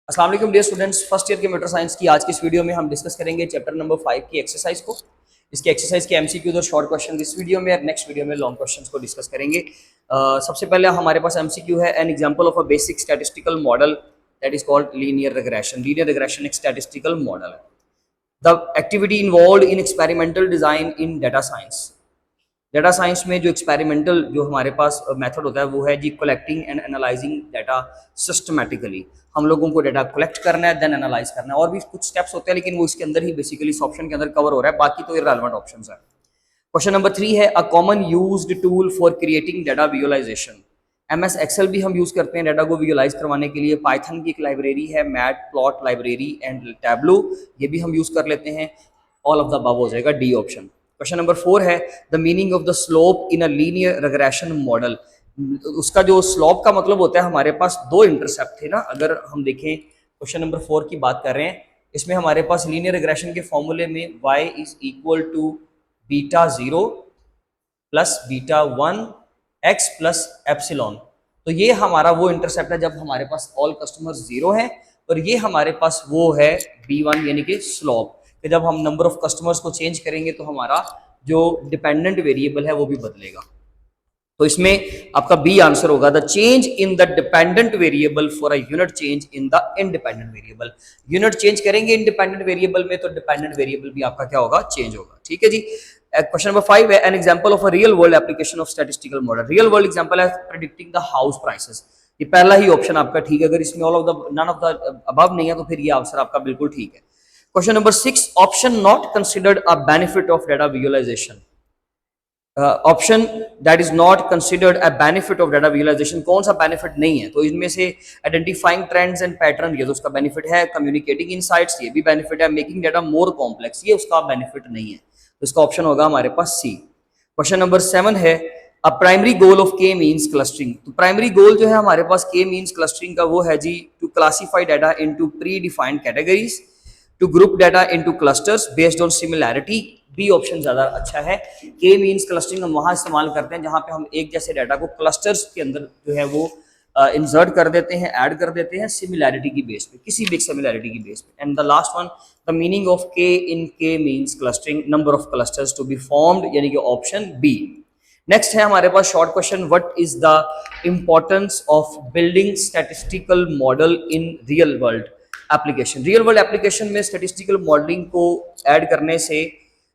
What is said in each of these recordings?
अस्सलाम वालेकुम dear students, first year के कंप्यूटर साइंस की आज की इस वीडियो में हम डिस्कस करेंगे चैप्टर नंबर 5 की एक्सरसाइज को। इसकी एक्सरसाइज के एमसीक्यूज और शॉर्ट क्वेश्चन इस वीडियो में, नेक्स्ट वीडियो में लॉन्ग क्वेश्चंस को डिस्कस करेंगे। सबसे पहले हमारे पास एमसीक्यू है, an example of a basic statistical model that is called linear regression. Linear regression एक स्टैटिस्टिकल मॉडल है। The activity involve in experimental design in data science. Data science में जो एक्सपेरिमेंटल जो हमारे पास मेथड होता है वो है जी collecting and analysing data systematically. हम लोगों को डाटा कलेक्ट करना है, देन एनालाइज करना है। और भी कुछ स्टेप्स होते हैं लेकिन वो इसके अंदर ही बेसिकली इस ऑप्शन के अंदर कवर हो रहा है, बाकी तो इररेलेवेंट ऑप्शंस है। क्वेश्चन नंबर 3 है a common used tool for creating data visualization. MS Excel भी हम यूज करते हैं डाटा को विजुअलाइज करवाने के लिए। पाइथन की एक लाइब्रेरी है mat plot library and Tableau, ये भी हम यूज कर लेते हैं। ऑल ऑफ द अबव हो जाएगा डी ऑप्शन। क्वेश्चन नंबर 4 है the meaning of the slope in a linear regression model. उसका जो स्लोप का मतलब होता है, हमारे पास दो इंटरसेप्ट थे ना। अगर हम देखें क्वेश्चन नंबर 4 की बात कर रहे हैं, इसमें हमारे पास लीनियर रिग्रेशन के फॉर्मूले में y is equal to beta 0 plus beta 1 x plus epsilon. तो ये हमारा वो इंटरसेप्ट है जब हमारे पास ऑल कस्टमर्स 0 है, और ये हमारे पास वो है b1 यानी कि स्लोप। कि जब हम नंबर ऑफ कस्टमर्स को चेंज करेंगे तो हमारा जो डिपेंडेंट वेरिएबल है वो भी बदलेगा। तो इसमें आपका बी आंसर होगा the change in the dependent variable for a unit change in the independent variable. Unit change करेंगे इंडिपेंडेंट वेरिएबल में तो डिपेंडेंट वेरिएबल भी आपका क्या होगा, चेंज होगा। ठीक है जी। क्वेश्चन नंबर 5 है an example of a real world application of statistical model. Real world example है प्रेडिक्टिंग द हाउस प्राइसेस। ये पहला ही ऑप्शन आपका ठीक है। अगर इसमें all of the none of the above नहीं है तो फिर ये आंसर आपका बिल्कुल ठीक है। Question number 6 option not considered a benefit of data visualization. Option that is not considered a benefit of data visualization, कौन सा बेनिफिट नहीं है? तो इनमें से आइडेंटिफाइंग ट्रेंड्स एंड पैटर्न, ये तो उसका बेनिफिट है। कम्युनिकेटिंग इनसाइट्स, ये भी बेनिफिट है। मेकिंग डाटा मोर कॉम्प्लेक्स, ये उसका बेनिफिट नहीं है। तो इसका ऑप्शन होगा हमारे पास सी। क्वेश्चन नंबर 7 है अ प्राइमरी गोल ऑफ के मीन्स क्लस्टरिंग। तो प्राइमरी गोल जो है हमारे पास के मीन्स क्लस्टरिंग का वो है जी to classify data into predefined categories, to group data into clusters based on similarity. B option ज्यादा अच्छा है। के मीन्स क्लस्टरिंग हम वहां इस्तेमाल करते हैं जहां पे हम एक जैसे डाटा को क्लस्टर्स के अंदर जो है वो इंसर्ट कर देते हैं, ऐड कर देते हैं सिमिलैरिटी की बेस पे, किसी भी सिमिलैरिटी की बेस पे। And the last one the meaning of K in K means clustering, number of clusters to be formed, यानी कि ऑप्शन बी। नेक्स्ट है हमारे पास short question what is the importance of building statistical model in real world application. Real world application में statistical modelling को add करने से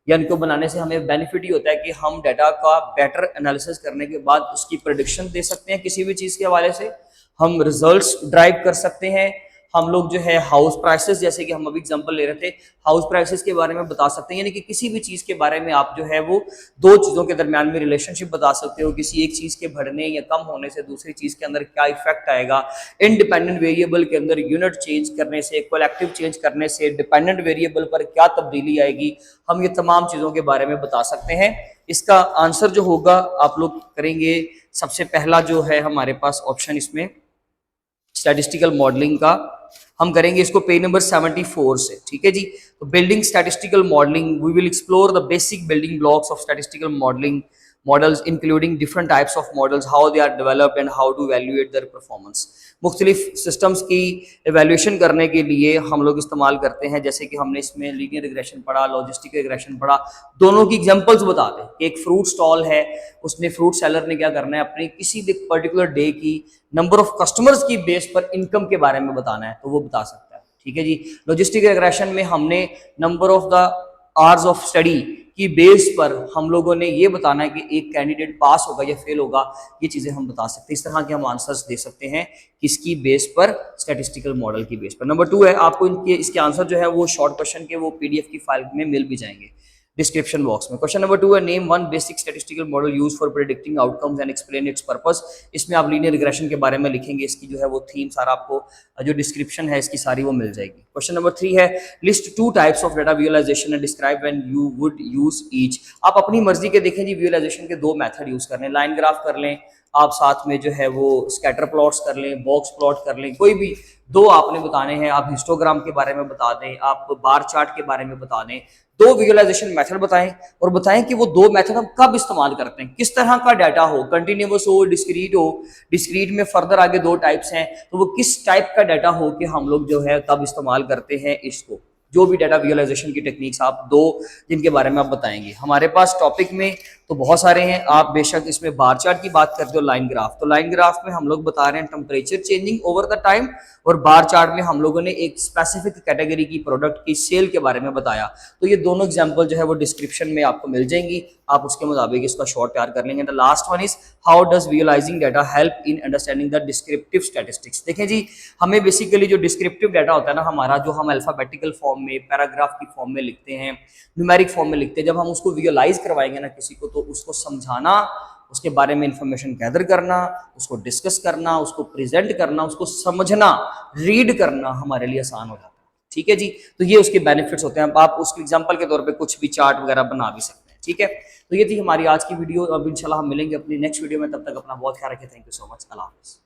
या इनको बनाने से हमें बेनिफिट ही होता है कि हम डाटा का बेटर एनालिसिस करने के बाद उसकी प्रेडिक्शन दे सकते हैं। किसी भी चीज़ के हवाले से हम रिजल्ट्स ड्राइव कर सकते हैं। हम लोग जो है हाउस प्राइसेस, जैसे कि हम अभी एग्जांपल ले रहे थे, हाउस प्राइसेस के बारे में बता सकते हैं। यानी कि किसी भी चीज़ के बारे में आप जो है वो दो चीज़ों के दरमियान में रिलेशनशिप बता सकते हो। किसी एक चीज़ के बढ़ने या कम होने से दूसरी चीज़ के अंदर क्या इफेक्ट आएगा, इंडिपेंडेंट वेरिएबल के अंदर यूनिट चेंज करने से, कलेक्टिव चेंज करने से डिपेंडेंट वेरिएबल पर क्या तब्दीली आएगी, हम ये तमाम चीज़ों के बारे में बता सकते हैं। इसका आंसर जो होगा आप लोग करेंगे, सबसे पहला जो है हमारे पास ऑप्शन इसमें स्टैटिस्टिकल मॉडलिंग का, हम करेंगे इसको पेज नंबर 74 से। ठीक है जी। तो building statistical modeling, we will explore the basic building blocks of statistical modeling models including different types of models, how they are developed and how to valuate their performance. मुख्तलिफ systems की evaluation करने के लिए हम लोग इस्तेमाल करते हैं, जैसे कि हमने इसमें लीनियर रिग्रेशन पढ़ा, लॉजिस्टिक रिग्रेशन पढ़ा। दोनों की एग्जांपल्स बता दें कि एक फ्रूट स्टॉल है, उसने फ्रूट सेलर ने क्या करना है, अपनी किसी भी पर्टिकुलर डे की नंबर ऑफ कस्टमर्स की बेस पर इनकम के बारे में बताना है, तो वो बता सकता है। ठीक है जी। लॉजिस्टिक रिग्रेशन में हमने number of the hours of study की बेस पर हम लोगों ने ये बताना है कि एक कैंडिडेट पास होगा या फेल होगा, ये चीजें हम बता सकते हैं। इस तरह के हम आंसर्स दे सकते हैं किसकी बेस पर, स्टैटिस्टिकल मॉडल की बेस पर। नंबर 2 है आपको इनके इसके आंसर जो है वो शॉर्ट क्वेश्चन के वो पीडीएफ की फाइल में मिल भी जाएंगे डिस्क्रिप्शन बॉक्स में। क्वेश्चन नंबर 2 है name one basic statistical model use for predicting outcomes and explain it's purpose. इसमें आप लीनियर रिग्रेशन के बारे में लिखेंगे, इसकी जो है वो थीम सारा आपको जो डिस्क्रिप्शन है इसकी सारी वो मिल जाएगी। क्वेश्चन नंबर 3 है list 2 types of data visualization and describe when you would use each. आप अपनी मर्जी के देखें जी, विजुअलाइजेशन के 2 मेथड यूज कर लें, लाइन ग्राफ कर लें, आप साथ में जो है वो स्कैटर प्लॉट्स कर लें, बॉक्स प्लॉट कर लें, कोई भी दो आपने बताने हैं, आप हिस्टोग्राम के बारे में बता दें, आप बार चार्ट के बारे में बता दें, दो विजुअलाइजेशन मेथड बताएं और बताएं कि वो दो मेथड हम कब इस्तेमाल करते हैं, किस तरह का डाटा हो, कंटिन्यूअस हो, डिस्क्रीट में फर्दर आगे दो टाइप्स हैं, तो वो किस टाइप का डाटा हो कि हम लोग जो है तब इस्तेमाल करते हैं इसको। जो भी डाटा विजुअलाइजेशन की टेक्निक्स आप दो जिनके बारे में आप बताएंगे। हमारे पास टॉपिक में तो बहुत सारे हैं, आप बेशक इसमें बार चार्ट की बात करते हो, लाइन ग्राफ, तो लाइन ग्राफ में हम लोग बता रहे हैं temperature changing over the time, और बार चार्ट में हम लोगों ने एक स्पेसिफिक कैटेगरी की प्रोडक्ट की सेल के बारे में बताया। तो ये दोनों एग्जांपल जो है वो डिस्क्रिप्शन में आपको मिल जाएंगी, आप उसके मुताबिक इसका शॉर्ट तैयार कर लेंगे। The last one is how does visualising data help in understanding the descriptive statistics. देखें जी, हमें बेसिकली जो डिस्क्रिप्टिव डाटा होता है ना हमारा, जो हम अल्फाबेटिकल फॉर्म में, पैराग्राफ की फॉर्म में लिखते हैं, न्यूमेरिक फॉर्म में लिखते हैं, जब हम उसको विजुअलाइज करवाएंगे ना किसी को, तो उसको समझाना, उसके बारे में इंफॉर्मेशन गैदर करना, उसको डिस्कस करना, उसको प्रेजेंट करना, उसको समझना, रीड करना हमारे लिए आसान हो जाता है। ठीक है जी, तो ये उसके बेनिफिट्स होते हैं। आप उसके एग्जांपल के तौर पे कुछ भी चार्ट वगैरह बना भी सकते हैं। ठीक है, तो ये थी हमारी आज की वीडियो। अब इंशाल्लाह हम मिलेंगे अपनी नेक्स्ट वीडियो में, तब तक अपना बहुत ख्याल रखें। थैंक यू सो मच, अल्लाह हाफिज़।